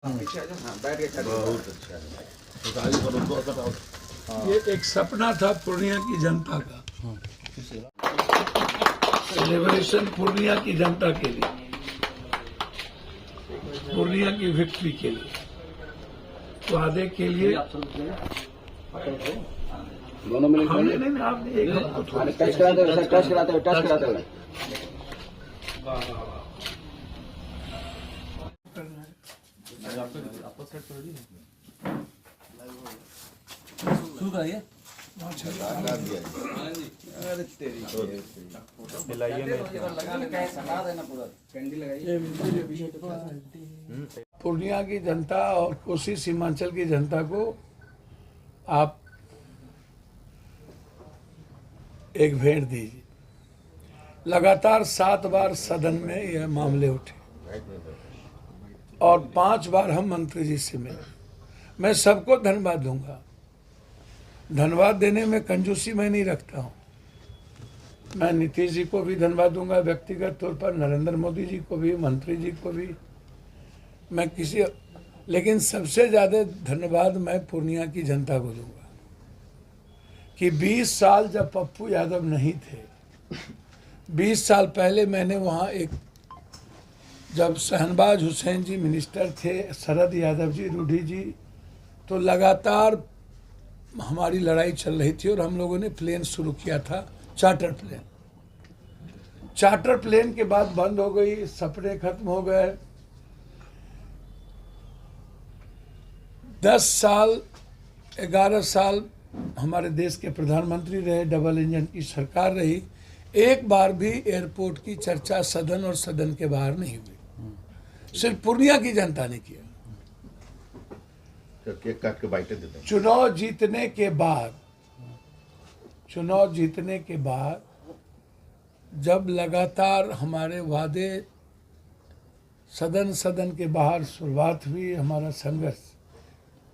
बहुत अच्छा है। ये एक सपना था पूर्णिया की जनता का, सेलिब्रेशन पूर्णिया की जनता के लिए, पूर्णिया की विक्ट्री के लिए, वादे के लिए। दोनों मिले हमने नहीं, आपने एक हमको थोड़ा टच कराते हुए टच कराते हुए पूर्णिया की जनता और कोसी सीमांचल की जनता को आप एक भेंट दीजिए। लगातार 7 बार सदन में यह मामले उठे और 5 बार हम मंत्री जी से मिले। मैं सबको धन्यवाद दूंगा, धन्यवाद देने में कंजूसी मैं नहीं रखता हूं। मैं नीतीश जी को भी धन्यवाद दूंगा व्यक्तिगत तौर पर, नरेंद्र मोदी जी को भी, मंत्री जी को भी, मैं किसी, लेकिन सबसे ज़्यादा धन्यवाद मैं पूर्णिया की जनता को दूंगा कि 20 साल जब पप्पू यादव नहीं थे, 20 साल पहले मैंने वहाँ एक, जब शहनबाज हुसैन जी मिनिस्टर थे, शरद यादव जी, रूढ़ी जी, तो लगातार हमारी लड़ाई चल रही थी और हम लोगों ने प्लेन शुरू किया था, चार्टर प्लेन। चार्टर प्लेन के बाद बंद हो गई, सपने खत्म हो गए। 10 साल 11 साल हमारे देश के प्रधानमंत्री रहे, डबल इंजन की सरकार रही, एक बार भी एयरपोर्ट की चर्चा सदन और सदन के बाहर नहीं हुई। सिर्फ पूर्णिया की जनता ने किया। केक काट के बाइटें देते हैं। चुनाव जीतने के बाद जब लगातार हमारे वादे सदन के बाहर शुरुआत हुई हमारा संघर्ष,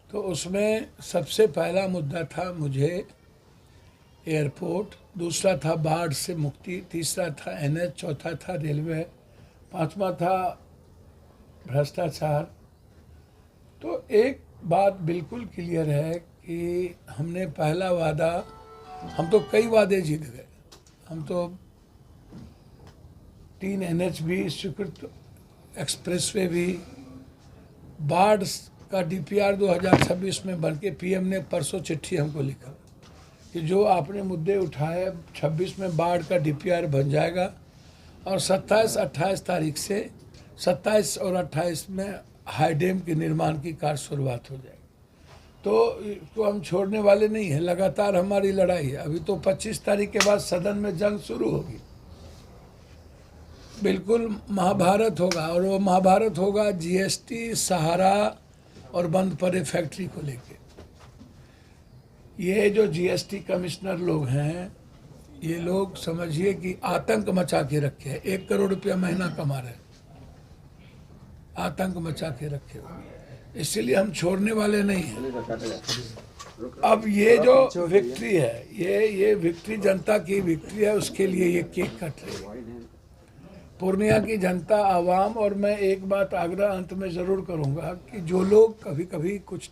तो उसमें सबसे पहला मुद्दा था मुझे एयरपोर्ट, दूसरा था बाढ़ से मुक्ति, तीसरा था NH, चौथा था रेलवे, पांचवा था भ्रष्टाचार। तो एक बात बिल्कुल क्लियर है कि हमने पहला वादा, हम तो कई वादे जीत गए, हम तो 3 NH भी स्वीकृत, एक्सप्रेसवे भी, बाढ़ का DPR 2026 में बन के PM ने परसों चिट्ठी हमको लिखा कि जो आपने मुद्दे उठाए 26 में बाढ़ का DPR बन जाएगा और 27-28 तारीख से 27 और 28 में हाई डैम के निर्माण की कार्य शुरुआत हो जाएगी। तो हम छोड़ने वाले नहीं हैं, लगातार हमारी लड़ाई है। अभी तो 25 तारीख के बाद सदन में जंग शुरू होगी, बिल्कुल महाभारत होगा, और वो महाभारत होगा GST, सहारा और बंद पड़े फैक्ट्री को लेके। ये जो GST कमिश्नर लोग हैं, ये लोग समझिए कि आतंक मचा के रखे हैं, 1 करोड़ रुपया महीना कमा रहे हैं, आतंक मचा के रखे हुए, इसलिए हम छोड़ने वाले नहीं हैं। अब ये जो विक्ट्री है, ये विक्ट्री जनता की विक्ट्री है, उसके लिए ये केक कट रही है पूर्णिया की जनता, आवाम। और मैं एक बात आग्रह अंत में ज़रूर करूंगा कि जो लोग कभी कभी कुछ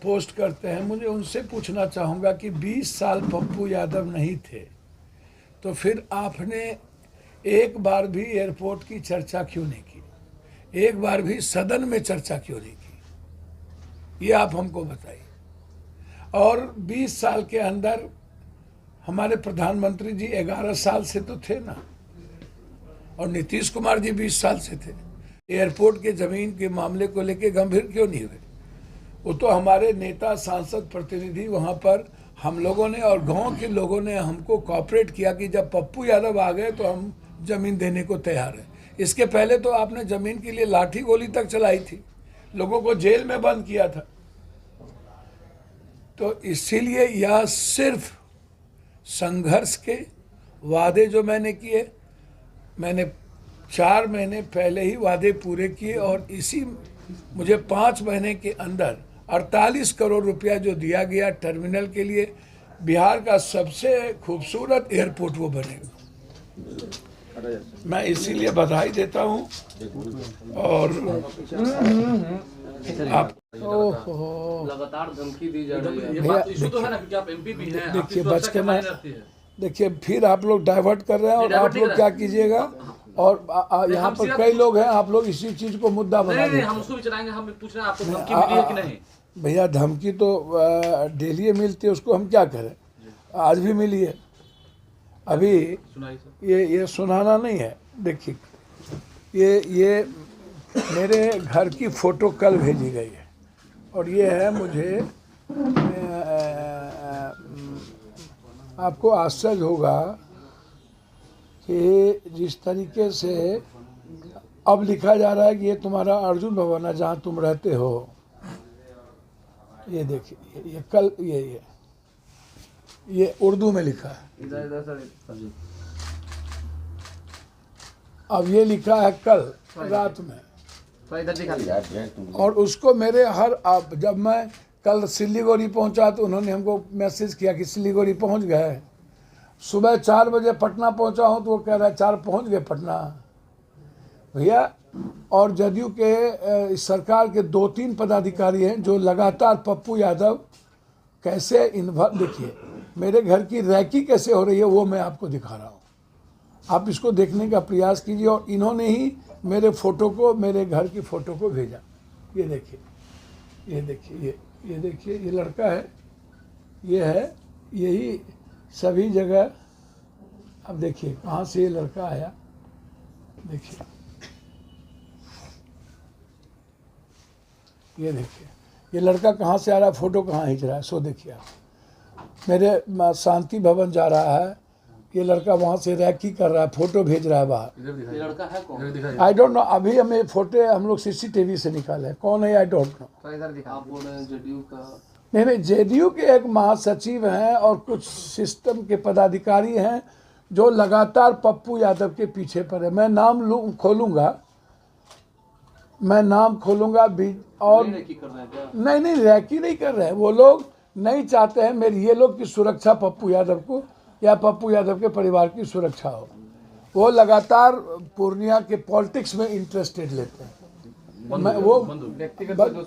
पोस्ट करते हैं, मुझे उनसे पूछना चाहूँगा कि 20 साल पप्पू यादव नहीं थे, तो फिर आपने एक बार भी एयरपोर्ट की चर्चा क्यों नहीं की, एक बार भी सदन में चर्चा क्यों नहीं की, ये आप हमको बताइए। और 20 साल के अंदर हमारे प्रधानमंत्री जी 11 साल से तो थे ना, और नीतीश कुमार जी 20 साल से थे। एयरपोर्ट के ज़मीन के मामले को लेके गंभीर क्यों नहीं हुए? वो तो हमारे नेता, सांसद, प्रतिनिधि वहाँ पर हम लोगों ने और गांव के लोगों ने हमको कॉपरेट किया कि जब पप्पू यादव आ गए तो हम ज़मीन देने को तैयार हैं। इसके पहले तो आपने ज़मीन के लिए लाठी गोली तक चलाई थी, लोगों को जेल में बंद किया था। तो इसीलिए यह सिर्फ संघर्ष के वादे जो मैंने किए, मैंने 4 महीने पहले ही वादे पूरे किए, और इसी मुझे 5 महीने के अंदर 48 करोड़ रुपया जो दिया गया टर्मिनल के लिए, बिहार का सबसे खूबसूरत एयरपोर्ट वो बनेगा। मैं इसीलिए बधाई देता हूँ। और आप लगातार धमकी दी जा रही है। ये बात इशू तो है ना, क्योंकि आप एमपी भी हैं, आपकी देखिए, सुरक्षा बच के क्या मैं मायने रखती है? देखिए फिर आप लोग डाइवर्ट कर रहे हैं, और डाइवर्ट आप नहीं लोग कर क्या रहे। कीजिएगा, और यहाँ हम पर सिर्फ- कई लोग हैं, आप लोग इसी चीज को मुद्दा बना नहीं, देते हम हैं। उसको भी चलाएंगे। हम पूछ रहे हैं आपको धमकी मिली है कि नहीं? भैया धमकी तो डेली मिलती है, उसको हम क्या करें। आज भी मिली है। अभी सुनाइए सर। ये सुनाना नहीं है। देखिए ये मेरे घर की फोटो कल भेजी गई है, और ये है मुझे आपको आश्चर्य होगा कि जिस तरीके से अब लिखा जा रहा है कि ये तुम्हारा अर्जुन भवन है जहाँ तुम रहते हो। ये देखिए, ये कल ये उर्दू में लिखा है। इधर सर जी। अब ये लिखा है कल रात में, तो इधर दिखा लीजिए। यार जय तुम और उसको मेरे अब जब मैं कल सिलीगुड़ी पहुंचा तो उन्होंने हमको मैसेज किया कि सिलीगुड़ी पहुंच गए। सुबह 4 बजे पटना पहुंचा हूं तो वो कह रहा है 4 पहुंच गए पटना। भैया, और जदयू के इस सरकार के 2-3 पदाधिकारी हैं जो लगातार पप्पू यादव कैसे देखिए मेरे घर की रैकी कैसे हो रही है वो मैं आपको दिखा रहा हूँ। आप इसको देखने का प्रयास कीजिए। और इन्होंने ही मेरे फोटो को, मेरे घर की फोटो को भेजा। ये देखिए, ये देखिए, ये देखिए, ये लड़का है, ये है, यही सभी जगह। अब देखिए कहाँ से ये लड़का आया। देखिए, ये देखिए, ये लड़का कहाँ से आ रहा है, फोटो कहाँ खींच रहा है। सो देखिए आप, मेरे शांति भवन जा रहा है, ये लड़का वहाँ से रैकी कर रहा है, फोटो भेज रहा है बाहर। इधर ये लड़का है कौन? दिखाइए। आई डोंट नो, अभी हमें फोटो हम लोग सीसीटीवी से निकाले हैं, कौन है आई डोंट नो। तो इधर दिखा। आप बोल रहे हैं जदयू का? नहीं, जेडीयू के एक महासचिव हैं और कुछ सिस्टम के पदाधिकारी हैं जो लगातार पप्पू यादव के पीछे पर है। मैं नाम खोलूंगा, मैं नाम खोलूंगा भी। और रैकी कर रहे हैं क्या? नहीं, रैकी नहीं कर रहे हैं। वो लोग नहीं चाहते हैं मेरी ये लोग की सुरक्षा पप्पू यादव को या पप्पू यादव के परिवार की सुरक्षा हो। वो लगातार पूर्णिया के पॉलिटिक्स में इंटरेस्टेड लेते हैं। बंद मैं हो वो गया, बंद हो गया। व्यक्तिगत दुश्मन